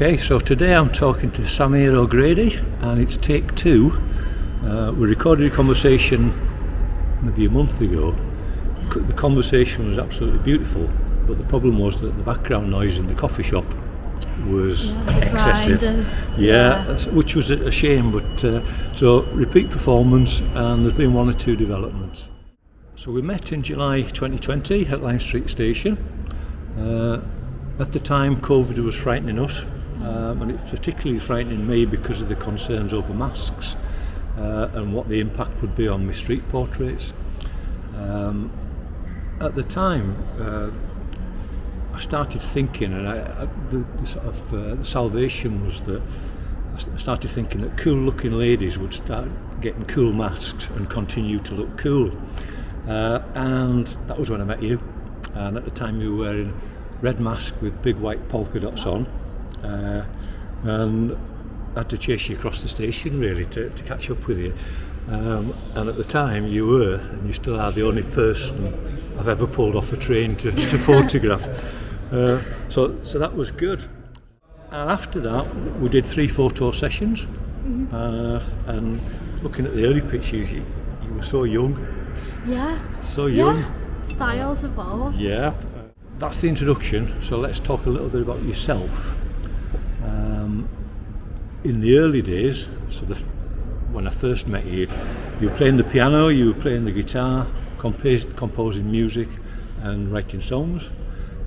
Okay, so today I'm talking to Samya O'Grady and it's take two. We recorded a conversation maybe a month ago. The conversation was absolutely beautiful, but the problem was that the background noise in the coffee shop was excessive. Grinders, Which was a shame, but so repeat performance, and there's been one or two developments. So we met in July 2020 at Lime Street Station. At the time, COVID was frightening us, and it's particularly frightening me because of the concerns over masks and what the impact would be on my street portraits. At the time, I started thinking, and the salvation was that I started thinking that cool-looking ladies would start getting cool masks and continue to look cool. And that was when I met you, and at the time you were wearing a red mask with big white polka dots on, and I had to chase you across the station really to catch up with you. And at the time you were, and you still are, the only person I've ever pulled off a train to photograph. So that was good. And after that we did 3 photo sessions, and looking at the early pictures, you were so young. Yeah. So young. Yeah. Styles evolved. Yeah. That's the introduction, so let's talk a little bit about yourself. In the early days, when I first met you, you were playing the piano, you were playing the guitar, composing music and writing songs.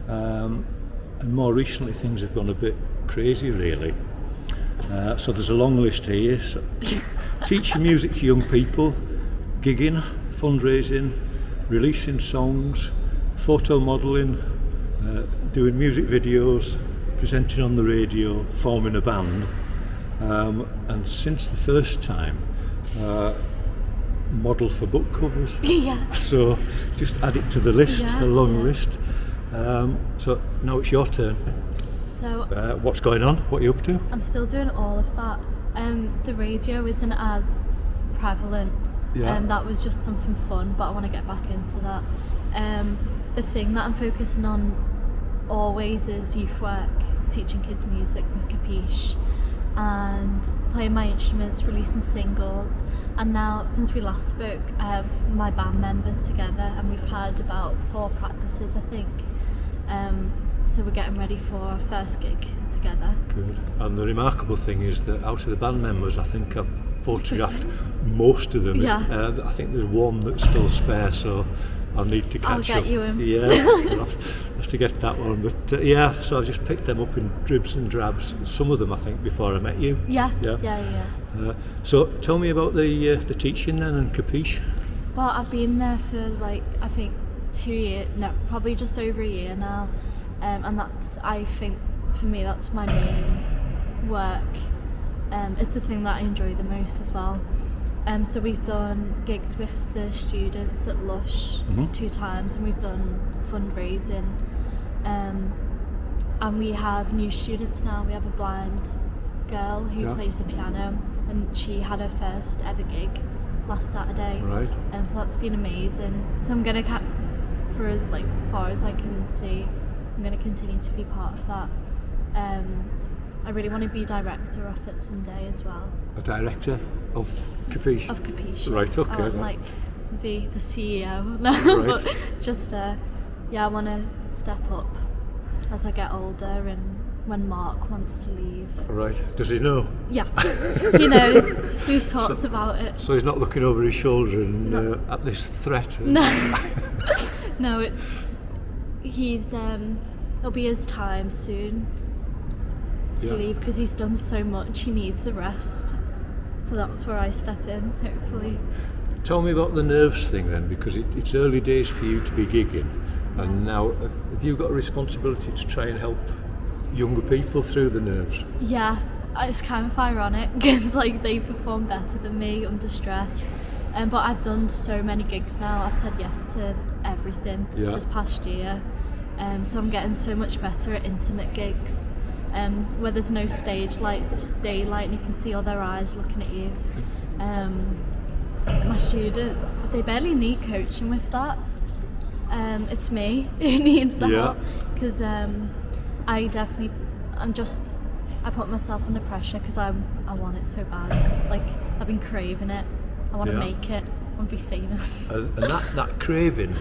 And more recently things have gone a bit crazy really. So there's a long list here. So teaching music to young people, gigging, fundraising, releasing songs, photo modelling, doing music videos, presenting on the radio, forming a band, and since the first time, model for book covers. Yeah. So just add it to the list, Yeah, a long list. So now it's your turn. So what's going on? What are you up to? I'm still doing all of that. The radio isn't as prevalent. Yeah. That was just something fun, but I want to get back into that. The thing that I'm focusing on always is youth work, teaching kids music with capiche, and playing my instruments, releasing singles. And now, since we last spoke, I have my band members together, and we've had about 4 practices, I think. So we're getting ready for our first gig together. Good. And the remarkable thing is that out of the band members, I think I've photographed most of them. Yeah. I think there's one that's still spare, so I'll need to catch up. I'll get you in. Yeah, I'll have to get that one. But so I just picked them up in dribs and drabs. Some of them, I think, before I met you. Yeah. So tell me about the teaching then and capiche. Well, I've been there for I think 2 years, no, probably just over a year now. And that's, I think, for me, that's my main work. It's the thing that I enjoy the most as well. So we've done gigs with the students at Lush 2 times, and we've done fundraising. And we have new students now. We have a blind girl who plays the piano, and she had her first ever gig last Saturday. Right. So that's been amazing. So I'm going to, for as far as I can see, I'm going to continue to be part of that. I really want to be director of it someday as well. A director of capiche? Of capiche. Right, okay. I want be the CEO. No, right. But just I want to step up as I get older, and when Mark wants to leave. Right. Does he know? Yeah, he knows. We've talked about it. So he's not looking over his shoulder and at this threat? No. No, it'll be his time soon to leave, because he's done so much. He needs a rest. So that's where I step in, hopefully. Tell me about the nerves thing then, because it's early days for you to be gigging, and now have you got a responsibility to try and help younger people through the nerves? Yeah, it's kind of ironic because they perform better than me under stress. But I've done so many gigs now. I've said yes to everything this past year. So I'm getting so much better at intimate gigs, where there's no stage lights, it's daylight and you can see all their eyes looking at you. My students, they barely need coaching with that. It's me who needs the help, because I'm just I put myself under pressure because I want it so bad. Like, I've been craving it. I want to make it. I want to be famous. And that craving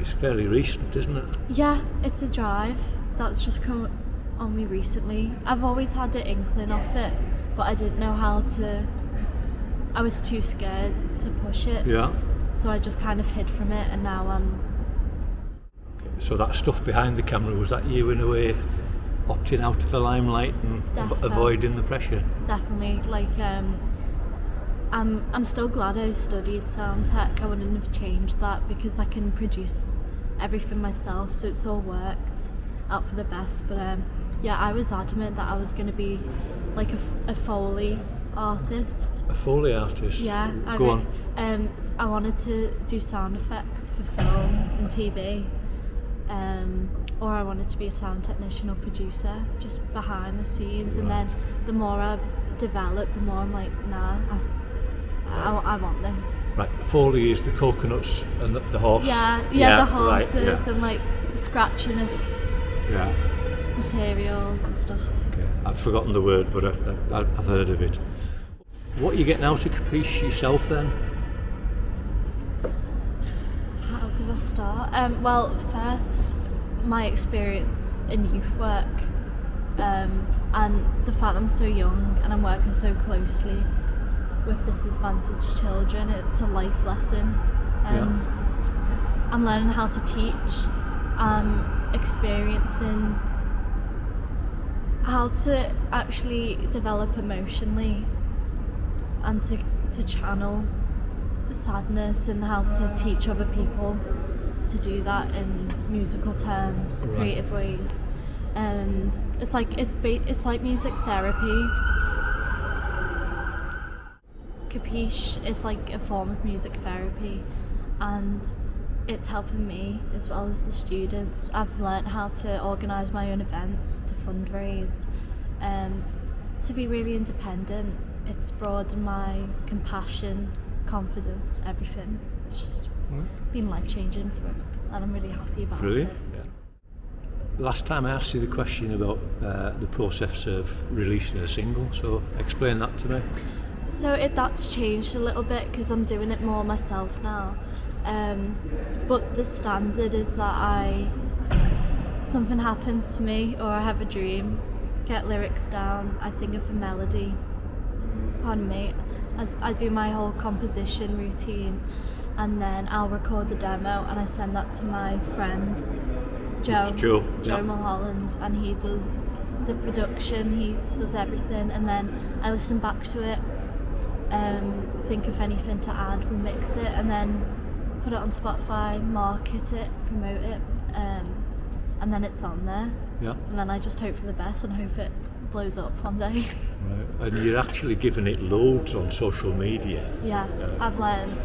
is fairly recent, isn't it? Yeah, it's a drive that's just come on me recently. I've always had an inkling of it, but I didn't know how to. I was too scared to push it. Yeah. So I just kind of hid from it, and now I'm. So that stuff behind the camera, was that you in a way opting out of the limelight and avoiding the pressure? Definitely. Like, I'm still glad I studied sound tech. I wouldn't have changed that because I can produce everything myself, so it's all worked out for the best. But yeah, I was adamant that I was going to be like a Foley artist. A Foley artist? Yeah. Go on. I wanted to do sound effects for film and TV. Or I wanted to be a sound technician or producer, just behind the scenes. Right. And then the more I've developed, the more I'm like, nah, I want this. Right, Foley is the coconuts and the horse. Yeah, the horses, right, yeah. And like the scratching of materials and stuff. Okay, I'd forgotten the word, but I've heard of it. What are you getting out of capiche yourself then? How do I start? Well, first, my experience in youth work, and the fact I'm so young and I'm working so closely with disadvantaged children, it's a life lesson. I'm learning how to teach. I'm experiencing how to actually develop emotionally and to channel sadness, and how to teach other people to do that in musical terms, creative ways. It's like music therapy. Capiche is like a form of music therapy, and it's helping me as well as the students. I've learnt how to organise my own events, to fundraise, to be really independent. It's broadened my compassion, confidence, everything. It's just been life-changing and I'm really happy about it. Yeah. Last time I asked you the question about the process of releasing a single, so explain that to me. So that's changed a little bit because I'm doing it more myself now. But the standard is that something happens to me or I have a dream, get lyrics down, I think of a melody on me, as I do my whole composition routine, and then I'll record a demo and I send that to my friend Joe Mulholland, and he does the production, he does everything, and then I listen back to it, think of anything to add, we mix it, and then put it on Spotify, market it, promote it, and then it's on there. Yeah. And then I just hope for the best and hope it blows up one day. Right. And you're actually giving it loads on social media. Yeah, I've learned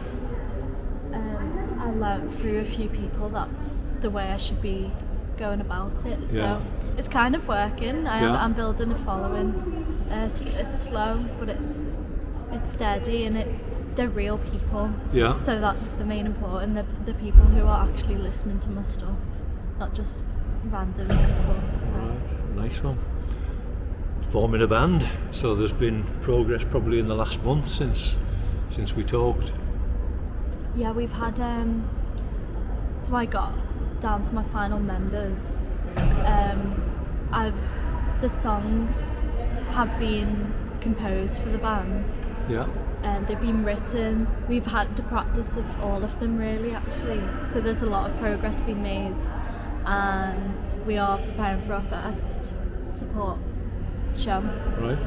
through a few people that's the way I should be going about it. So it's kind of working. I'm building a following. It's slow, but it's steady, and they're real people. Yeah. So that's the main important. The people who are actually listening to my stuff, not just random people. So. Right. Nice one. Forming a band. So there's been progress probably in the last month since we talked. Yeah, we've had. So I got down to my final members. The songs have been composed for the band. Yeah. They've been written. We've had the practice of all of them, really, actually. So there's a lot of progress being made, and we are preparing for our first support show. Right.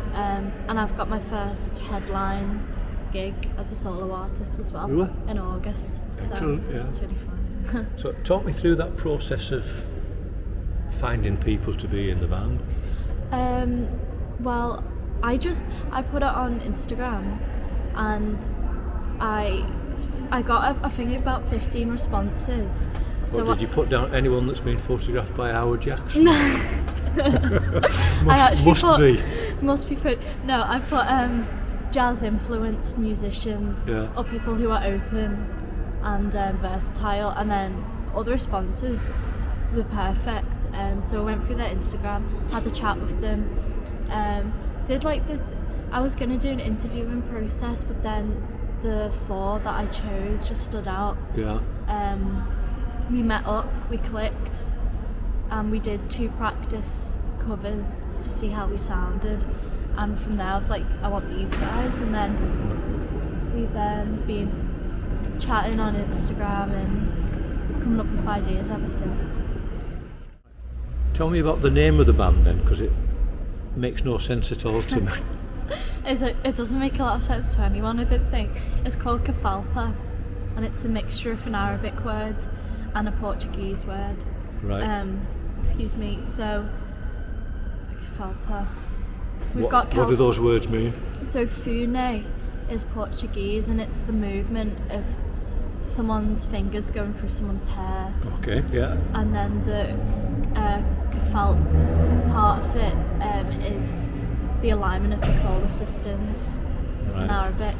And I've got my first headline gig as a solo artist as well in August. Excellent, so it's really fun. So talk me through that process of finding people to be in the band. Well, I put it on Instagram, and I got I think about 15 responses. So did you put down anyone that's been photographed by Howard Jackson? Must be put. No, I put jazz influenced musicians or people who are open and versatile, and then all the responses were perfect. So I went through their Instagram, had a chat with them, Did like this. I was gonna do an interviewing process, but then the 4 that I chose just stood out. Yeah. We met up, we clicked, and we did 2 practice covers to see how we sounded. And from there, I was like, I want these guys. And then we've been chatting on Instagram and coming up with ideas ever since. Tell me about the name of the band then, because it makes no sense at all to me. It doesn't make a lot of sense to anyone, I didn't think. It's called Kafalpa, and it's a mixture of an Arabic word and a Portuguese word. Right. Excuse me. So Kafalpa. What do those words mean? So fune is Portuguese, and it's the movement of someone's fingers going through someone's hair. Okay. Yeah. And then the kafal part of it is the alignment of the solar systems in Arabic.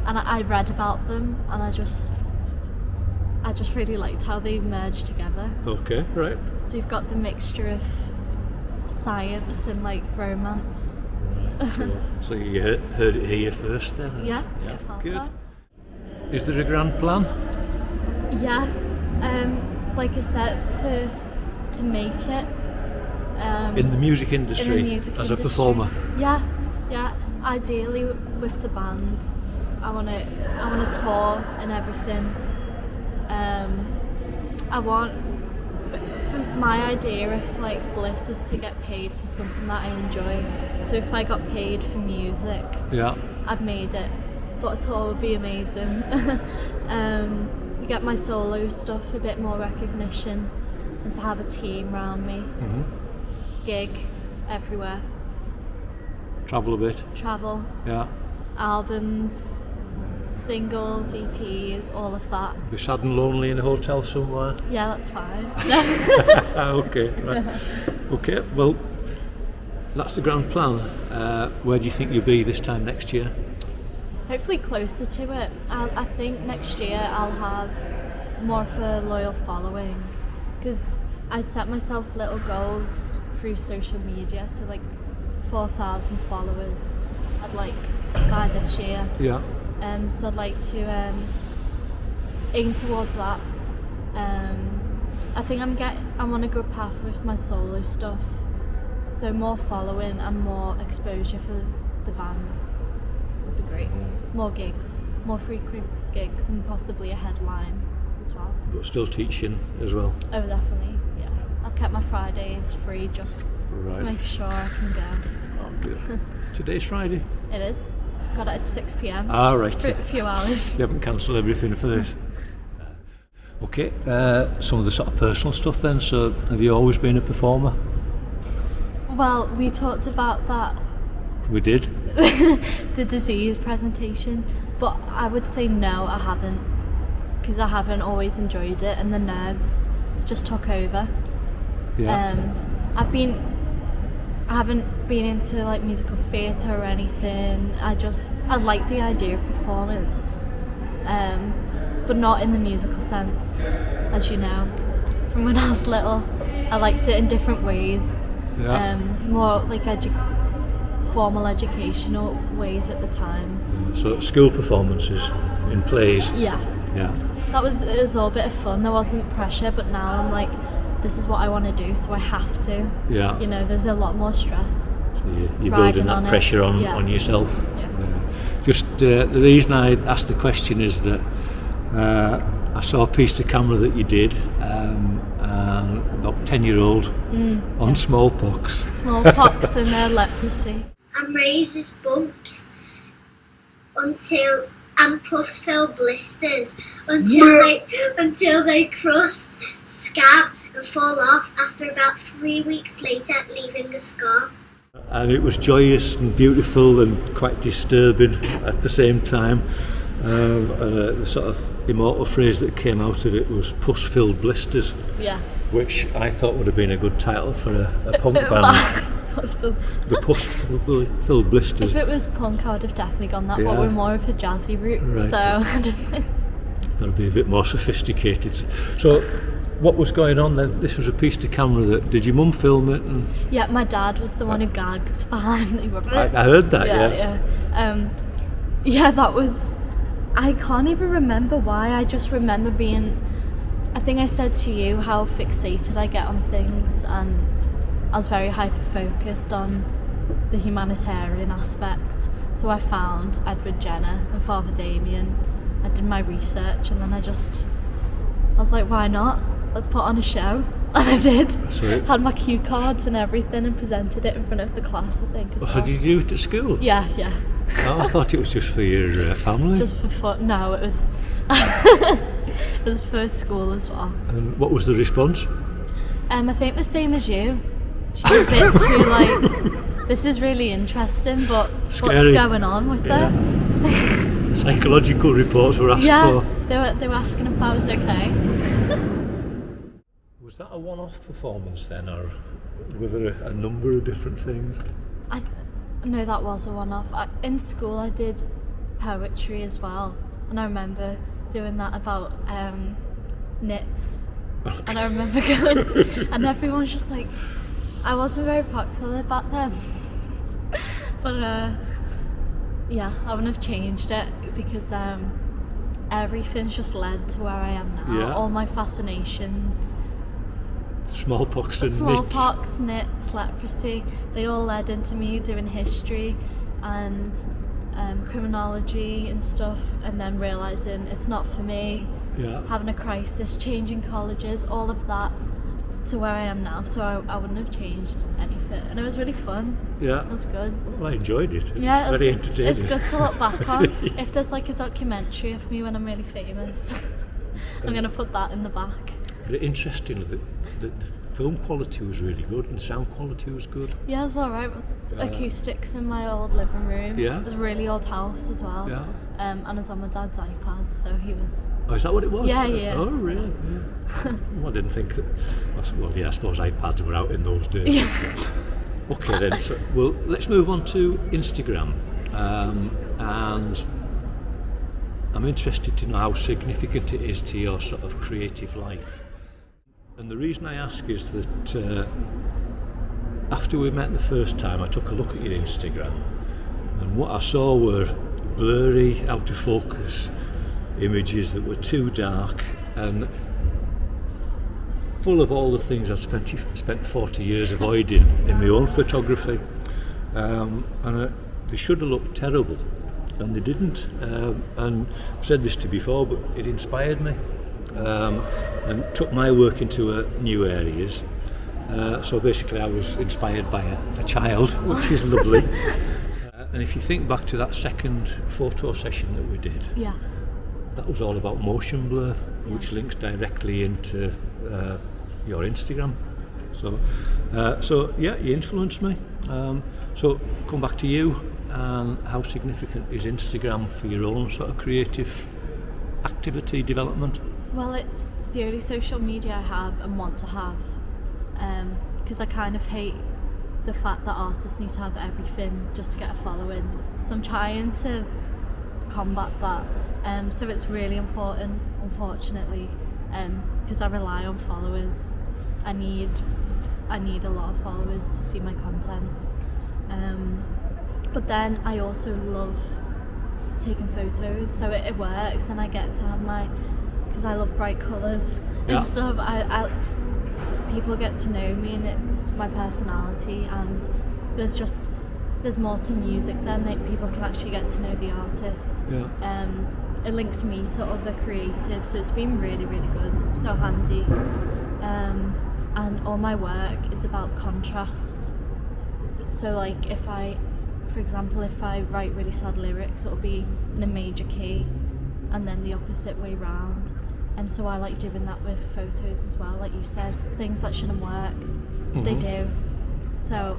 And I read about them, and I just really liked how they merged together. Okay, right. So you've got the mixture of science and like romance. Right, so you heard it here first then? Yeah. Good. Is there a grand plan? Yeah. Like I said, to make it. In the music industry, as a performer? Yeah. Ideally with the band. I want to tour and everything. My idea of like bliss is to get paid for something that I enjoy. So if I got paid for music, I've made it. But a tour would be amazing. You get my solo stuff a bit more recognition, and to have a team around me. Mm-hmm. Gig everywhere. Travel a bit. Travel. Yeah. Albums, singles, EPs, all of that. Be sad and lonely in a hotel somewhere? Yeah, that's fine. Okay, right. Okay, well, that's the grand plan. Where do you think you'll be this time next year? Hopefully closer to it. I think next year I'll have more of a loyal following, because I set myself little goals through social media, so like 4,000 followers I'd like by this year. Yeah. So I'd like to aim towards that. I think I'm on a good path with my solo stuff, so more following and more exposure for the band would be great. More gigs, more frequent gigs, and possibly a headline as well. But still teaching as well? Oh, definitely, yeah. I've kept my Fridays free just to make sure I can go. Oh, good. Today's Friday? It is. Got it at 6 p.m. Ah, right. For a few hours. You haven't cancelled everything for this? Okay, some of the sort of personal stuff then. So, have you always been a performer? Well, we talked about that. We did? The disease presentation. But I would say no, I haven't. Because I haven't always enjoyed it, and the nerves just took over. Yeah. I haven't been into like musical theatre or anything. I like the idea of performance, but not in the musical sense, as you know. From when I was little, I liked it in different ways. Yeah. More like formal educational ways at the time. So school performances in plays. Yeah. It was all a bit of fun. There wasn't pressure, but now I'm like, this is what I want to do, so I have to. Yeah. You know, there's a lot more stress. So you're building that pressure on yourself. Yeah. Just the reason I asked the question is that I saw a piece to camera that you did, and about 10-year-old on smallpox. Smallpox and leprosy. And raises bumps and Pushfilled blisters until they crust, scab and fall off after about 3 weeks later, leaving a scar. And it was joyous and beautiful and quite disturbing at the same time. And the sort of immortal phrase that came out of it was Pushfilled blisters. Yeah. Which I thought would have been a good title for a punk band. The Pushfilled blisters. If it was punk, I would have definitely gone that, but we're more of a jazzy route, so I don't think. That'll be a bit more sophisticated. So, what was going on then? This was a piece to camera. Did your mum film it? And Yeah, my dad was the one who gagged Fan. I heard that. Yeah, that was. I can't even remember why. I just remember being. I think I said to you how fixated I get on things, and I was very hyper-focused on the humanitarian aspect. So I found Edward Jenner and Father Damien. I did my research, and then I was like, why not? Let's put on a show. And I did. Sweet. Had my cue cards and everything and presented it in front of the class, I think. So did you do it at school? Yeah. Oh, I thought it was just for your family. Just for fun. No, it was it was for school as well. And what was the response? I think the same as you. She's a bit too like, this is really interesting, but Scary. what's going on with it? Psychological reports were asked Yeah, for. they were asking if I was okay. Was that a one-off performance then, or were there a number of different things? No, that was a one-off. In school I did poetry as well, and I remember doing that about knits. Okay. And I remember going, and everyone was just like, I wasn't very popular back then. But yeah, I wouldn't have changed it because everything's just led to where I am now. Yeah. All my fascinations. Smallpox and Smallpox, knits, leprosy, they all led into me doing history and criminology and stuff, and then realising it's not for me, having a crisis, changing colleges, all of that to where I am now. So I wouldn't have changed anything, and it was really fun. Yeah. It was good. Well, I enjoyed it. Yeah, Very entertaining. It's good to look back on. If there's like a documentary of me when I'm really famous, I'm going to put that in the back. But interesting, the film quality was really good and sound quality was good. Yeah, it was alright. It was acoustics in my old living room. Yeah. It was a really old house as well. Yeah. And it was on my dad's iPad, so he was... Oh, is that what it was? Yeah. Oh, really? Yeah. Well, I didn't think that... Well, yeah, I suppose iPads were out in those days. Yeah. Okay then, so, well, let's move on to Instagram. And I'm interested to know how significant it is to your sort of creative life. And the reason I ask is that after we met the first time, I took a look at your Instagram, and what I saw were blurry, out of focus images that were too dark and full of all the things I'd spent 40 years avoiding in my own photography. They should have looked terrible, and they didn't. And I've said this to you before, but it inspired me. And took my work into new areas. So basically I was inspired by a child, which is lovely. And if you think back to that second photo session that we did, that was all about motion blur, which links directly into your Instagram. So yeah, you influenced me. So come back to you, and how significant is Instagram for your own sort of creative activity development? Well, it's the only social media I have and want to have, because I kind of hate the fact that artists need to have everything just to get a following. So I'm trying to combat that. So it's really important, unfortunately, because I rely on followers. I need a lot of followers to see my content. But then I also love taking photos, so it works, and I get to have because I love bright colours and stuff. People get to know me, and it's my personality, and there's more to music then. People can actually get to know the artist. It links me to other creatives, so it's been really, really good, so handy. And all my work is about contrast. So like for example, if I write really sad lyrics, it'll be in a major key, and then the opposite way round. And so I like doing that with photos as well, like you said, things that shouldn't work, they do. So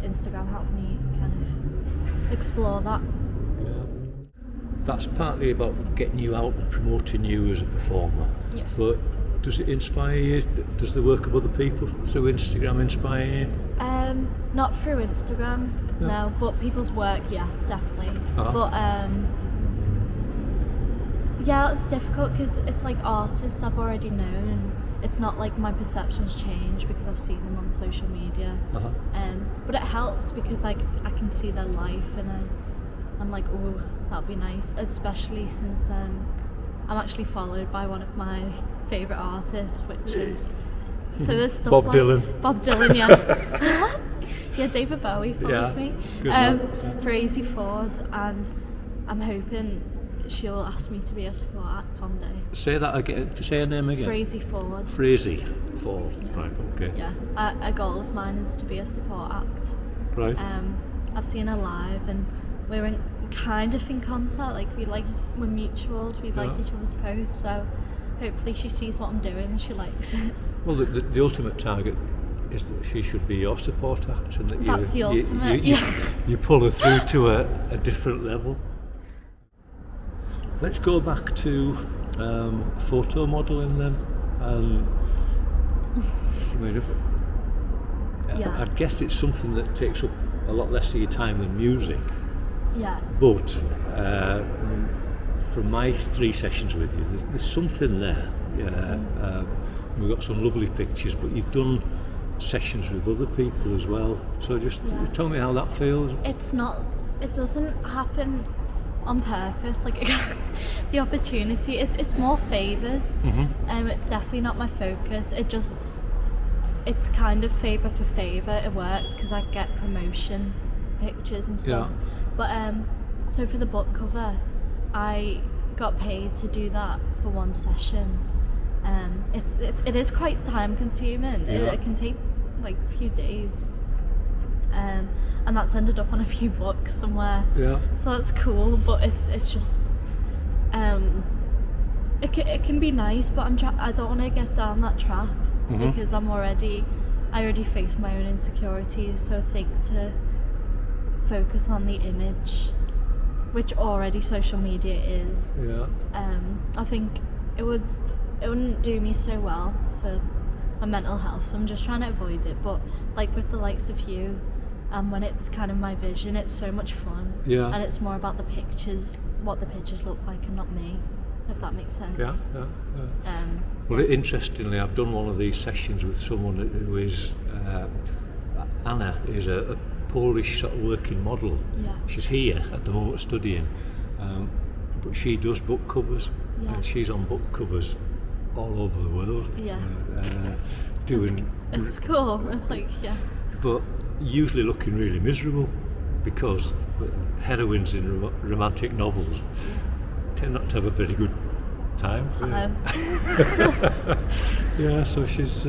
Instagram helped me kind of explore that. Yeah. That's partly about getting you out and promoting you as a performer. Yeah. But does it inspire you? Does the work of other people through Instagram inspire you? Not through Instagram, no, but people's work, yeah, definitely. But yeah, it's difficult because it's like artists I've already known, and it's not like my perceptions change because I've seen them on social media. But it helps because like I can see their life, and I'm like, oh, that'd be nice, especially since I'm actually followed by one of my favourite artists, which is so there's stuff Bob like Dylan. Bob Dylan, yeah. Yeah, David Bowie follows me. Frazee Ford, and I'm hoping she'll ask me to be a support act one day. Say that again. Say her name again. Frazee Ford. Frazee Ford. Yeah. Right. Okay. Yeah. A goal of mine is to be a support act. Right. I've seen her live, and we're in contact. Like we're mutuals. We like each other's posts. So hopefully she sees what I'm doing and she likes it. Well, the ultimate target is that she should be your support act, and that that's the ultimate. You pull her through to a different level. Let's go back to photo modelling then. I mean, I guess it's something that takes up a lot less of your time than music. Yeah. But from my 3 sessions with you, there's something there. We've got some lovely pictures, but you've done sessions with other people as well. So just tell me how that feels. It doesn't happen on purpose. Like the opportunity, it's more favours. It's definitely not my focus. It's kind of favour for favour. It works because I get promotion pictures and stuff. But so for the book cover, I got paid to do that for 1 session. It is quite time consuming. It can take like a few days. And that's ended up on a few books somewhere. So that's cool, but it's just it can be nice, but I don't want to get down that trap because I already face my own insecurities. So I think to focus on the image, which already social media is. I think it wouldn't do me so well for my mental health, so I'm just trying to avoid it. But like with the likes of you, when it's kind of my vision, it's so much fun. And it's more about the pictures, what the pictures look like, and not me, if that makes sense. Well, interestingly, I've done one of these sessions with someone who is Anna is a Polish sort of working model. She's here at the moment studying, but she does book covers, and she's on book covers all over the world. Doing it's cool. It's like but usually looking really miserable because the heroines in romantic novels tend not to have a very good time. So she's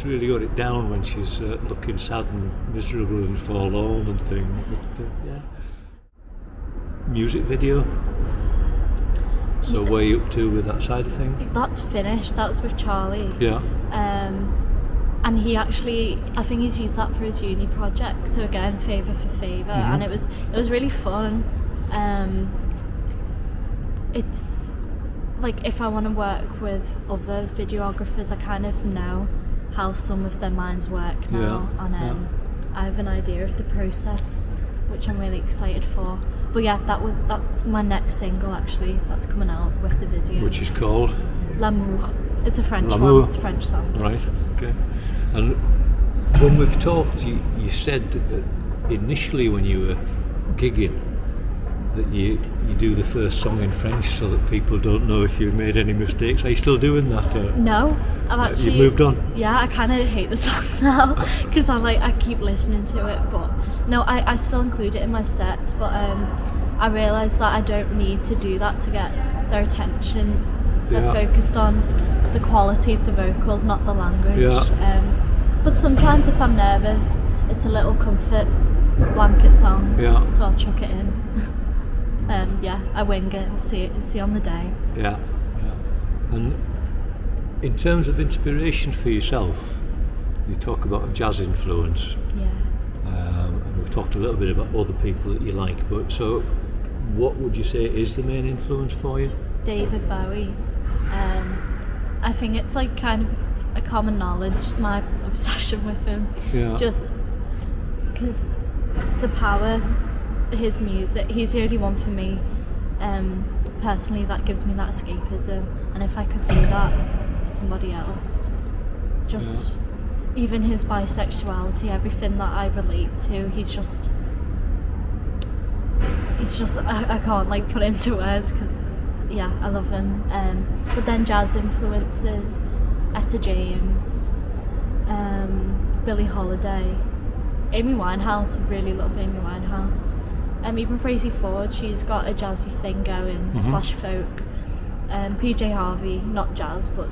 really got it down when she's looking sad and miserable and forlorn and things. But music video. So where are you up to with that side of things? That's finished. That was with Charlie. And he actually, I think he's used that for his uni project. So again, favour for favour, and it was really fun. It's like if I want to work with other videographers, I kind of know how some of their minds work now, and I have an idea of the process, which I'm really excited for. But that's my next single actually. That's coming out with the video. Which is called? L'amour. It's a French one. It's a French song. Right. Okay. And when we've talked, you said that initially when you were gigging that you do the first song in French so that people don't know if you've made any mistakes. Are you still doing that? No, I've actually. You've moved on. Yeah, I kind of hate the song now because I keep listening to it, but no, I still include it in my sets. But I realise that I don't need to do that to get their attention. They're focused on the quality of the vocals, not the language. But sometimes if I'm nervous, it's a little comfort blanket song. So I'll chuck it in. I wing it. I'll see on the day. And in terms of inspiration for yourself, you talk about a jazz influence. And we've talked a little bit about other people that you like. But so, what would you say is the main influence for you? David Bowie. I think it's like kind of a common knowledge, my obsession with him. Just because the power, his music, he's the only one for me personally that gives me that escapism, and if I could do that for somebody else. Just even his bisexuality, everything that I relate to, he's just I can't like put it into words, because yeah, I love him. But then jazz influences, Etta James, Billie Holiday, Amy Winehouse. I really love Amy Winehouse. Even Frazee Ford, she's got a jazzy thing going, slash folk. PJ Harvey, not jazz, but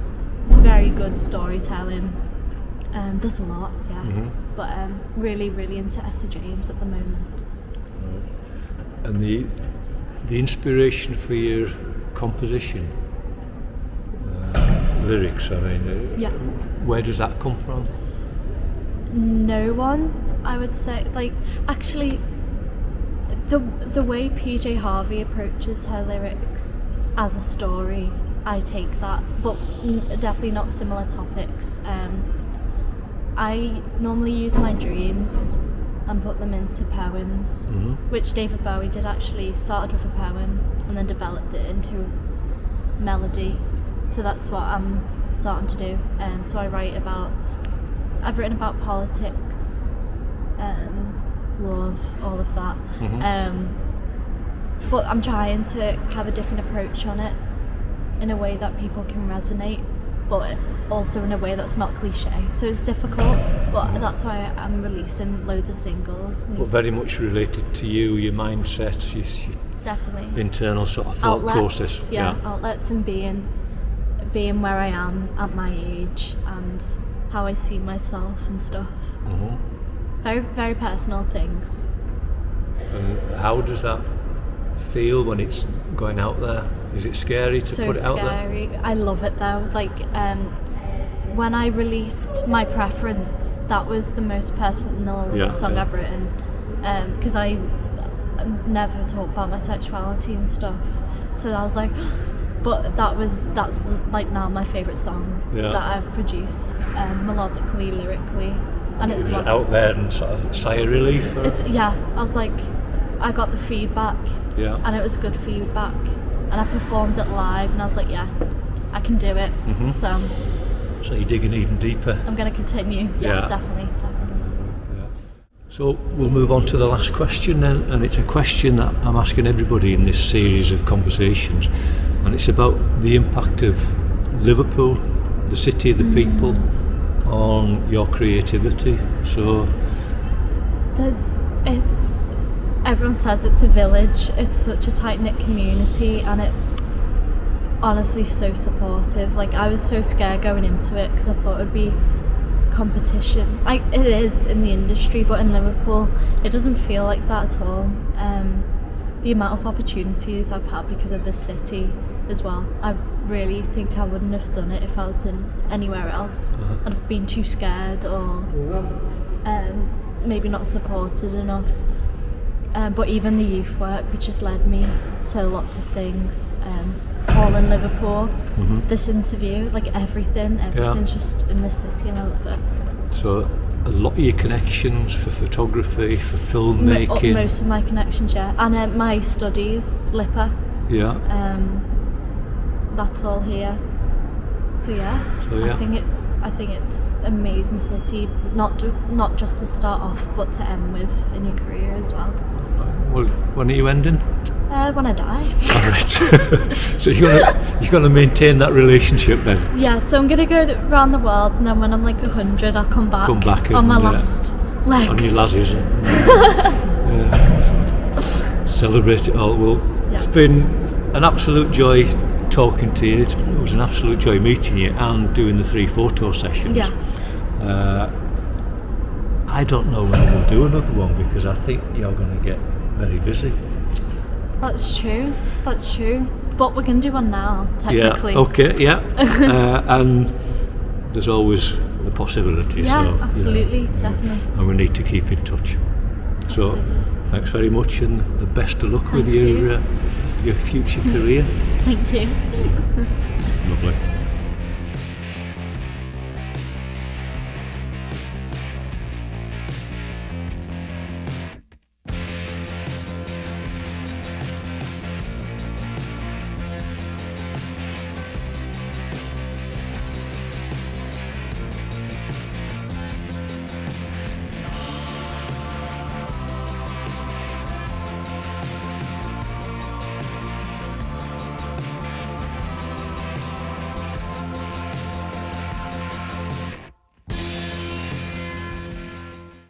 very good storytelling. There's a lot, but really, really into Etta James at the moment. And the inspiration for your composition, lyrics, I mean, where does that come from? No one, I would say. Like, actually, the way PJ Harvey approaches her lyrics as a story, I take that, but definitely not similar topics. I normally use my dreams and put them into poems, which David Bowie did actually. Started with a poem and then developed it into melody. So that's what I'm starting to do. So I've written about politics, love, all of that. But I'm trying to have a different approach on it, in a way that people can resonate, but also in a way that's not cliche. So it's difficult, but that's why I'm releasing loads of singles. But very much related to you, your mindset, your definitely internal sort of thought process. Outlets, and being where I am at my age and how I see myself and stuff. Very, very personal things. And how does that feel when it's going out there? Is it scary to put it out there? So scary. I love it though. Like, when I released My Preference, that was the most personal song I've written, because I never talk about my sexuality and stuff. So I was like, but that's like now my favourite song that I've produced, melodically, lyrically, and it's out there and sort of sigh of relief. I was like, I got the feedback, and it was good feedback, and I performed it live, and I was like, I can do it. So you're digging even deeper. I'm going to continue. Definitely. So we'll move on to the last question then, and it's a question that I'm asking everybody in this series of conversations, and it's about the impact of Liverpool, the city, the people, on your creativity. So everyone says it's a village, it's such a tight-knit community, and it's honestly so supportive. Like, I was so scared going into it because I thought it would be competition. Like, it is in the industry, but in Liverpool it doesn't feel like that at all. The amount of opportunities I've had because of this city as well, I really think I wouldn't have done it if I was in anywhere else. I'd have been too scared, or maybe not supported enough. But even the youth work, which has led me to lots of things, all in Liverpool. This interview, like everything's just in this city, and I love it. So a lot of your connections for photography, for filmmaking? Most of my connections, and my studies, LIPA. That's all here. So I think it's amazing city, not just to start off, but to end with in your career as well. Well, when are you ending? When I die. Alright. So you're gonna maintain that relationship then? Yeah, so I'm gonna go around the world, and then when I'm like 100, I'll come back on my last legs. On your lasses. Celebrate it all. Well, it's been an absolute joy talking to you. It was an absolute joy meeting you and doing the 3 photo sessions. I don't know when we'll do another one, because I think you're going to get very busy. That's true. But we're going to do one now, technically. And there's always the possibility. Absolutely, definitely. And we need to keep in touch. So thanks very much, and the best of luck with your future career. Thank you. Lovely.